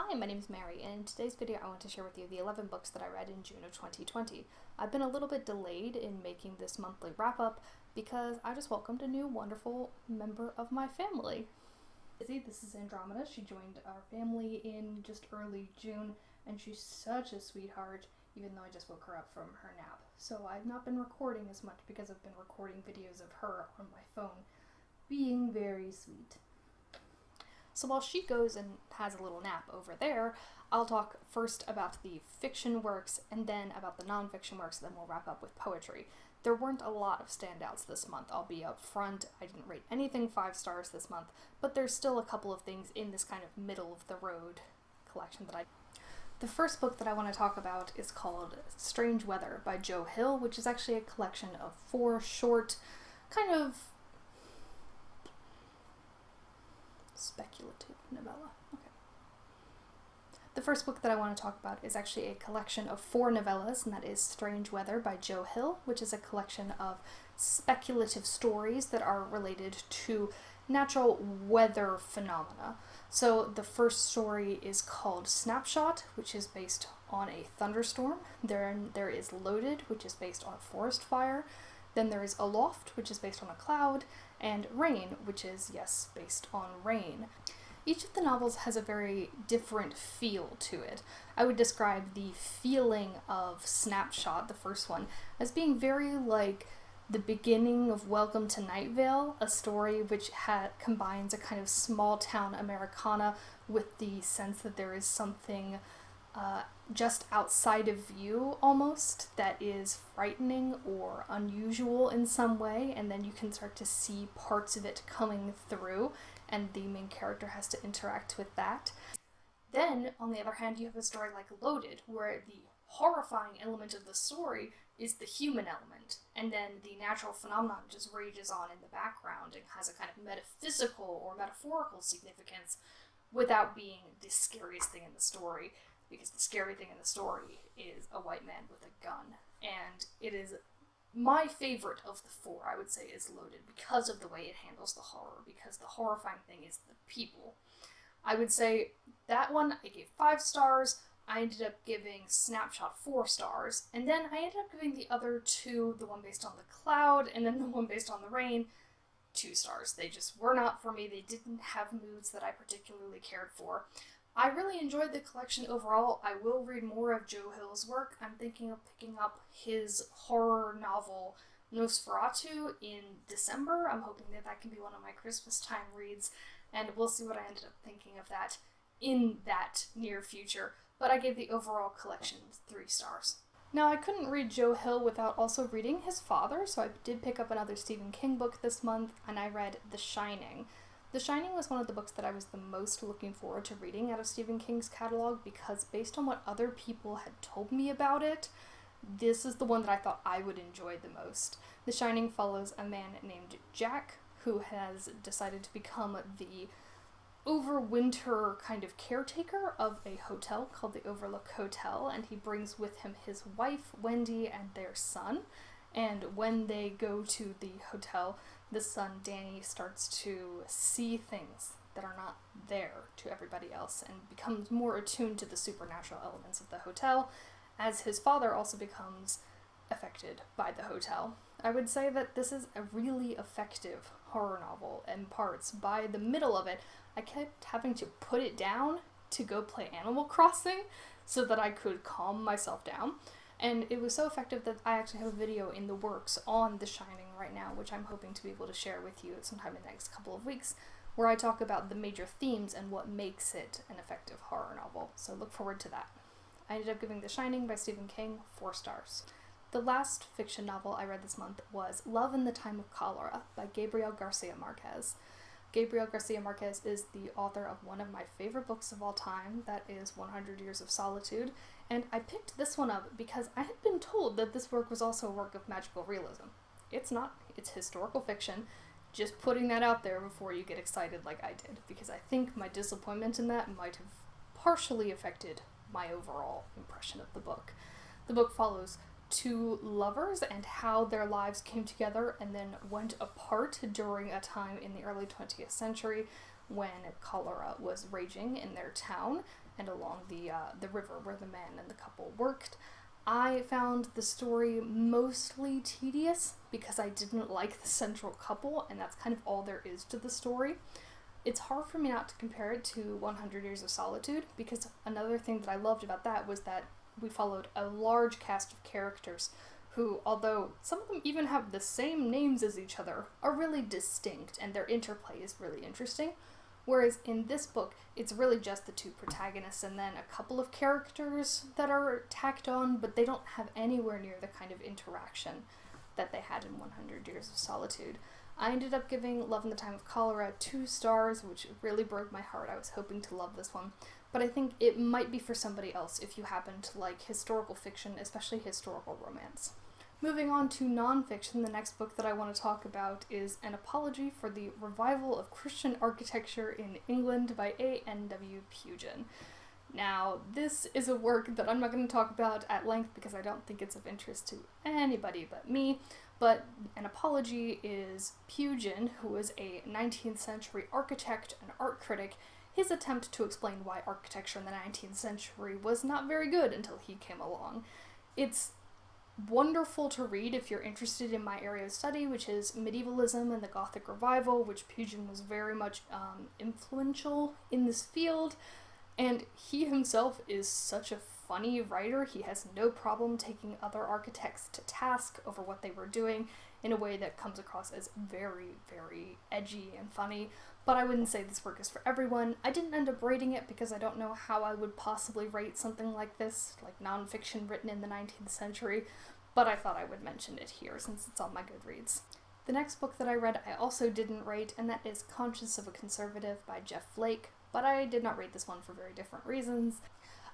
Hi, my name is Mary, and in today's video I want to share with you the 11 books that I read in June of 2020. I've been a little bit delayed in making this monthly wrap-up because I just welcomed a new wonderful member of my family. This is Andromeda. She joined our family in just early June, and she's such a sweetheart, even though I just woke her up from her nap. So I've not been recording as much because I've been recording videos of her on my phone, being very sweet. So while she goes and has a little nap over there, I'll talk first about the fiction works and then about the nonfiction works, and then we'll wrap up with poetry. There weren't a lot of standouts this month, I'll be up front. I didn't rate anything 5 stars this month, but there's still a couple of things in this kind of middle-of-the-road collection that I... The first book that I want to talk about is called Strange Weather by Joe Hill, which is actually a collection of 4 short, kind of speculative novella. Okay. The first book that I want to talk about is actually a collection of 4 novellas, and that is Strange Weather by Joe Hill, which is a collection of speculative stories that are related to natural weather phenomena. So the first story is called Snapshot, which is based on a thunderstorm. There is Loaded, which is based on a forest fire. Then there is Aloft, which is based on a cloud, and Rain, which is, yes, based on rain. Each of the novels has a very different feel to it. I would describe the feeling of Snapshot, the first one, as being very like the beginning of Welcome to Night Vale, a story which combines a kind of small-town Americana with the sense that there is something just outside of view, almost, that is frightening or unusual in some way, and then you can start to see parts of it coming through, and the main character has to interact with that. Then, on the other hand, you have a story like Loaded, where the horrifying element of the story is the human element, and then the natural phenomenon just rages on in the background and has a kind of metaphysical or metaphorical significance without being the scariest thing in the story, because the scary thing in the story is a white man with a gun. And it is my favorite of the 4, I would say, is Loaded, because of the way it handles the horror, because the horrifying thing is the people. I would say that one I gave 5 stars. I ended up giving Snapshot 4 stars, and then I ended up giving the other 2, the one based on the cloud and then the one based on the rain, 2 stars. They just were not for me. They didn't have moods that I particularly cared for. I really enjoyed the collection overall. I will read more of Joe Hill's work. I'm thinking of picking up his horror novel Nosferatu in December. I'm hoping that that can be one of my Christmas time reads, and we'll see what I ended up thinking of that in that near future. But I gave the overall collection 3 stars. Now, I couldn't read Joe Hill without also reading his father, so I did pick up another Stephen King book this month, and I read The Shining. The Shining was one of the books that I was the most looking forward to reading out of Stephen King's catalog, because based on what other people had told me about it, this is the one that I thought I would enjoy the most. The Shining follows a man named Jack, who has decided to become the overwinter kind of caretaker of a hotel called the Overlook Hotel, and he brings with him his wife, Wendy, and their son. And when they go to the hotel, the son, Danny, starts to see things that are not there to everybody else and becomes more attuned to the supernatural elements of the hotel, as his father also becomes affected by the hotel. I would say that this is a really effective horror novel in parts. By the middle of it, I kept having to put it down to go play Animal Crossing so that I could calm myself down. And it was so effective that I actually have a video in the works on The Shining right now, which I'm hoping to be able to share with you sometime in the next couple of weeks, where I talk about the major themes and what makes it an effective horror novel. So look forward to that. I ended up giving The Shining by Stephen King 4 stars. The last fiction novel I read this month was Love in the Time of Cholera by Gabriel Garcia Marquez. Gabriel Garcia Marquez is the author of one of my favorite books of all time, that is 100 Years of Solitude, and I picked this one up because I had been told that this work was also a work of magical realism. It's not. It's historical fiction. Just putting that out there before you get excited like I did, because I think my disappointment in that might have partially affected my overall impression of the book. The book follows 2 lovers and how their lives came together and then went apart during a time in the early 20th century when cholera was raging in their town. and along the river where the man and the couple worked. I found the story mostly tedious because I didn't like the central couple, and that's kind of all there is to the story. It's hard for me not to compare it to 100 Years of Solitude, because another thing that I loved about that was that we followed a large cast of characters who, although some of them even have the same names as each other, are really distinct, and their interplay is really interesting. Whereas in this book, it's really just the two protagonists and then a couple of characters that are tacked on, but they don't have anywhere near the kind of interaction that they had in 100 Years of Solitude. I ended up giving Love in the Time of Cholera 2 stars, which really broke my heart. I was hoping to love this one, but I think it might be for somebody else if you happen to like historical fiction, especially historical romance. Moving on to nonfiction, the next book that I want to talk about is An Apology for the Revival of Christian Architecture in England by A.N.W. Pugin. Now, this is a work that I'm not going to talk about at length because I don't think it's of interest to anybody but me, but An Apology is Pugin, who was a 19th century architect and art critic, his attempt to explain why architecture in the 19th century was not very good until he came along. It's wonderful to read if you're interested in my area of study, which is medievalism and the Gothic revival, which Pugin was very much influential in this field, and he himself is such a funny writer. He has no problem taking other architects to task over what they were doing in a way that comes across as very, very edgy and funny, but I wouldn't say this work is for everyone. I didn't end up rating it because I don't know how I would possibly rate something like this, like nonfiction written in the 19th century, but I thought I would mention it here since it's on my Goodreads. The next book that I read I also didn't rate, and that is Conscience of a Conservative by Jeff Flake, but I did not rate this one for very different reasons.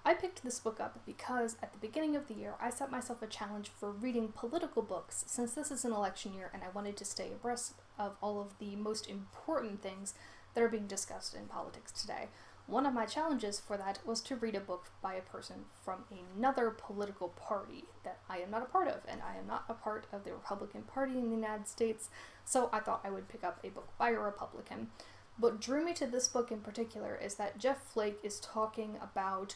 I picked this book up because at the beginning of the year I set myself a challenge for reading political books since this is an election year and I wanted to stay abreast of all of the most important things that are being discussed in politics today. One of my challenges for that was to read a book by a person from another political party that I am not a part of, and I am not a part of the Republican Party in the United States, so I thought I would pick up a book by a Republican. What drew me to this book in particular is that Jeff Flake is talking about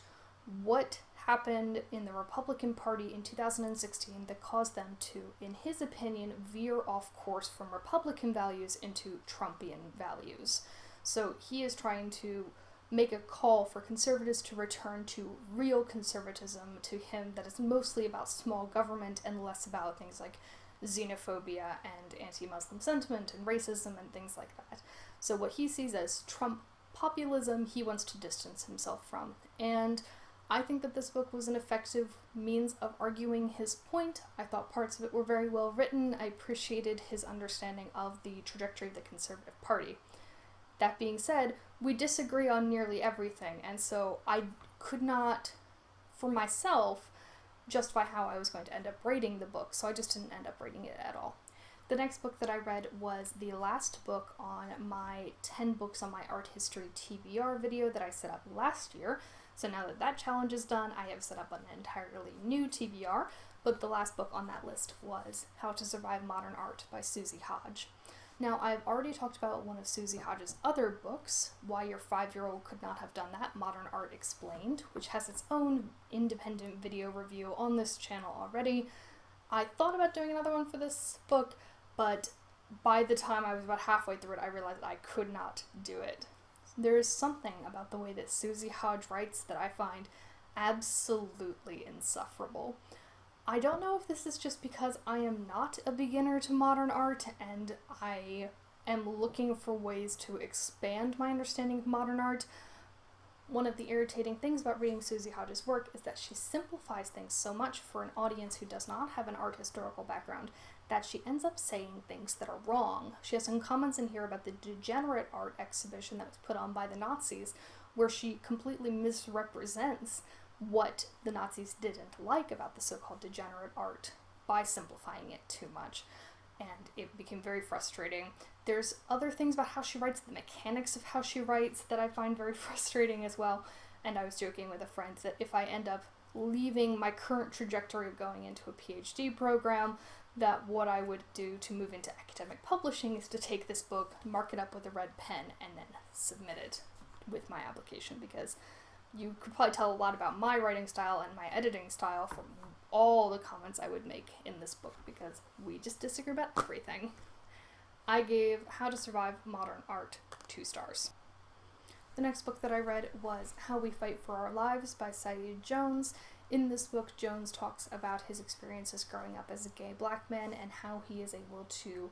what happened in the Republican Party in 2016 that caused them to, in his opinion, veer off course from Republican values into Trumpian values. So he is trying to make a call for conservatives to return to real conservatism to him that is mostly about small government and less about things like xenophobia and anti-Muslim sentiment and racism and things like that. So what he sees as Trump populism, he wants to distance himself from. And I think that this book was an effective means of arguing his point. I thought parts of it were very well written. I appreciated his understanding of the trajectory of the Conservative Party. That being said, we disagree on nearly everything, and so I could not, for myself, justify how I was going to end up rating the book, so I just didn't end up rating it at all. The next book that I read was the last book on my 10 books on my Art History TBR video that I set up last year. So now that that challenge is done, I have set up an entirely new TBR, but the last book on that list was How to Survive Modern Art by Susie Hodge. Now, I've already talked about one of Susie Hodge's other books, Why Your 5-Year-Old Could Not Have Done That, Modern Art Explained, which has its own independent video review on this channel already. I thought about doing another one for this book, but by the time I was about halfway through it, I realized I could not do it. There is something about the way that Susie Hodge writes that I find absolutely insufferable. I don't know if this is just because I am not a beginner to modern art and I am looking for ways to expand my understanding of modern art. One of the irritating things about reading Susie Hodge's work is that she simplifies things so much for an audience who does not have an art historical background that she ends up saying things that are wrong. She has some comments in here about the degenerate art exhibition that was put on by the Nazis, where she completely misrepresents what the Nazis didn't like about the so-called degenerate art by simplifying it too much, and it became very frustrating. There's other things about how she writes, the mechanics of how she writes, that I find very frustrating as well, and I was joking with a friend that if I end up leaving my current trajectory of going into a PhD program, that what I would do to move into academic publishing is to take this book, mark it up with a red pen, and then submit it with my application, because you could probably tell a lot about my writing style and my editing style from all the comments I would make in this book, because we just disagree about everything. I gave How to Survive Modern Art 2 stars. The next book that I read was How We Fight for Our Lives by Saeed Jones. In this book, Jones talks about his experiences growing up as a gay black man and how he is able to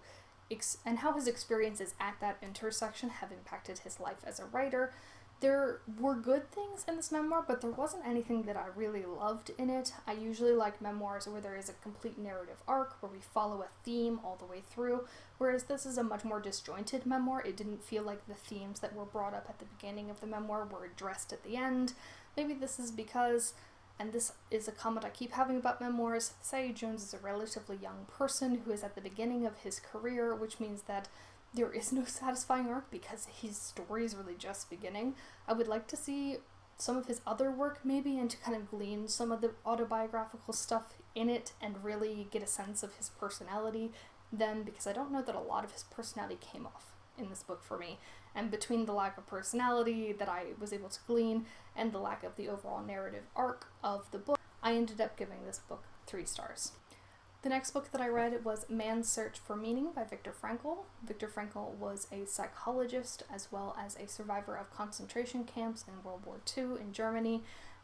and how his experiences at that intersection have impacted his life as a writer. There were good things in this memoir, but there wasn't anything that I really loved in it. I usually like memoirs where there is a complete narrative arc, where we follow a theme all the way through, whereas this is a much more disjointed memoir. It didn't feel like the themes that were brought up at the beginning of the memoir were addressed at the end. Maybe this is because, and this is a comment I keep having about memoirs, Saeed Jones is a relatively young person who is at the beginning of his career, which means that there is no satisfying arc because his story is really just beginning. I would like to see some of his other work maybe, and to kind of glean some of the autobiographical stuff in it and really get a sense of his personality then, because I don't know that a lot of his personality came off in this book for me. And between the lack of personality that I was able to glean and the lack of the overall narrative arc of the book, I ended up giving this book 3 stars. The next book that I read was Man's Search for Meaning by Viktor Frankl. Viktor Frankl was a psychologist as well as a survivor of concentration camps in World War II in Germany,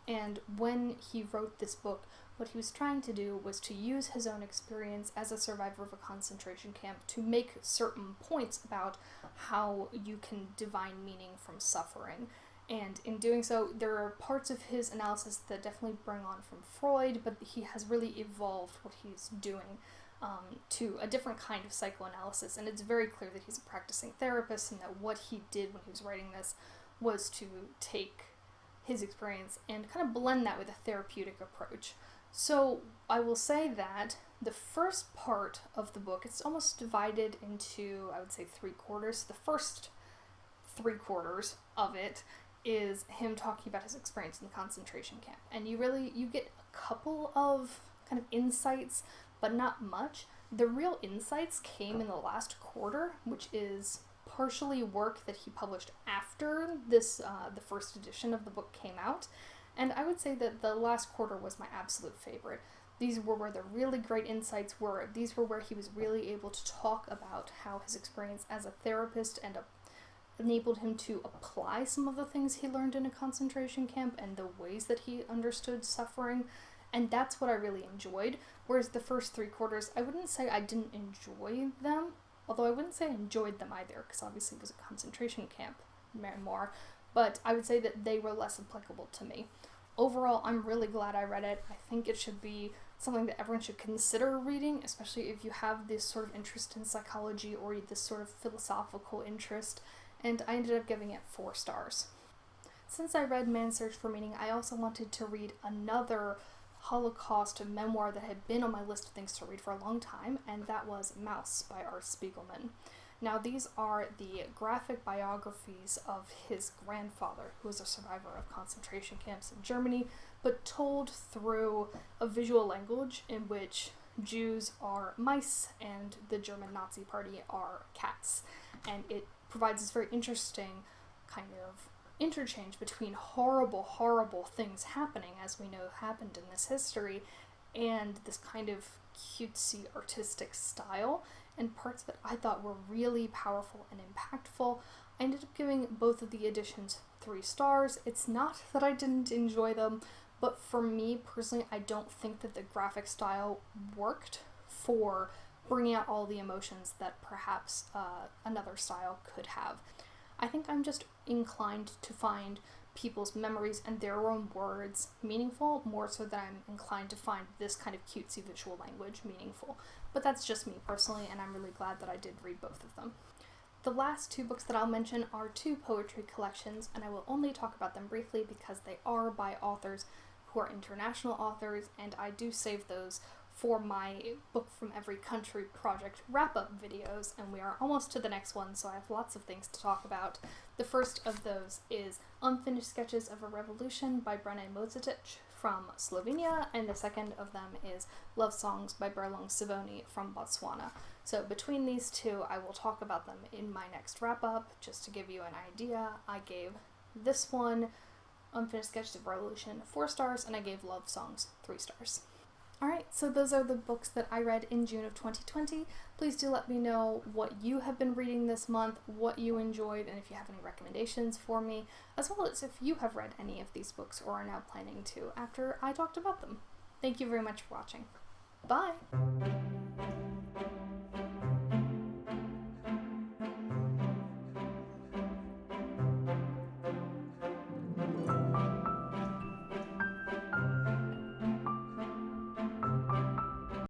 and when he wrote this book, what he was trying to do was to use his own experience as a survivor of a concentration camp to make certain points about how you can divine meaning from suffering. And in doing so, there are parts of his analysis that definitely bring on from Freud, but he has really evolved what he's doing to a different kind of psychoanalysis. And it's very clear that he's a practicing therapist, and that what he did when he was writing this was to take his experience and kind of blend that with a therapeutic approach. So I will say that the first part of the book, it's almost divided into, I would say, 3/4. The first 3/4 of it is him talking about his experience in the concentration camp. And you get a couple of kind of insights, but not much. The real insights came in the last quarter, which is partially work that he published after this, the first edition of the book came out. And I would say that the last quarter was my absolute favorite. These were where the really great insights were. These were where he was really able to talk about how his experience as a therapist enabled him to apply some of the things he learned in a concentration camp and the ways that he understood suffering. And that's what I really enjoyed. Whereas the first 3/4, I wouldn't say I didn't enjoy them, although I wouldn't say I enjoyed them either, because obviously it was a concentration camp memoir, but I would say that they were less applicable to me. Overall, I'm really glad I read it. I think it should be something that everyone should consider reading, especially if you have this sort of interest in psychology or this sort of philosophical interest, and I ended up giving it 4 stars. Since I read Man's Search for Meaning, I also wanted to read another Holocaust memoir that had been on my list of things to read for a long time, and that was Mouse by Art Spiegelman. Now, these are the graphic biographies of his grandfather, who was a survivor of concentration camps in Germany, but told through a visual language in which Jews are mice and the German Nazi Party are cats. And it provides this very interesting kind of interchange between horrible, horrible things happening, as we know happened in this history, and this kind of cutesy artistic style, and parts that I thought were really powerful and impactful. I ended up giving both of the editions 3 stars. It's not that I didn't enjoy them, but for me personally, I don't think that the graphic style worked for bringing out all the emotions that perhaps another style could have. I think I'm just inclined to find people's memories and their own words meaningful, more so than I'm inclined to find this kind of cutesy visual language meaningful. But that's just me personally, and I'm really glad that I did read both of them. The last 2 books that I'll mention are 2 poetry collections, and I will only talk about them briefly because they are by authors who are international authors, and I do save those for my Book from Every Country project wrap-up videos, and we are almost to the next one, so I have lots of things to talk about. The first of those is Unfinished Sketches of a Revolution by Brane Mozetic from Slovenia, and the second of them is Lovesongs by Barolong Seboni from Botswana. So between these 2, I will talk about them in my next wrap-up. Just to give you an idea, I gave this one Unfinished Sketches of Revolution 4 stars, and I gave Lovesongs 3 stars. Alright, so those are the books that I read in June of 2020. Please do let me know what you have been reading this month, what you enjoyed, and if you have any recommendations for me, as well as if you have read any of these books or are now planning to after I talked about them. Thank you very much for watching. Bye!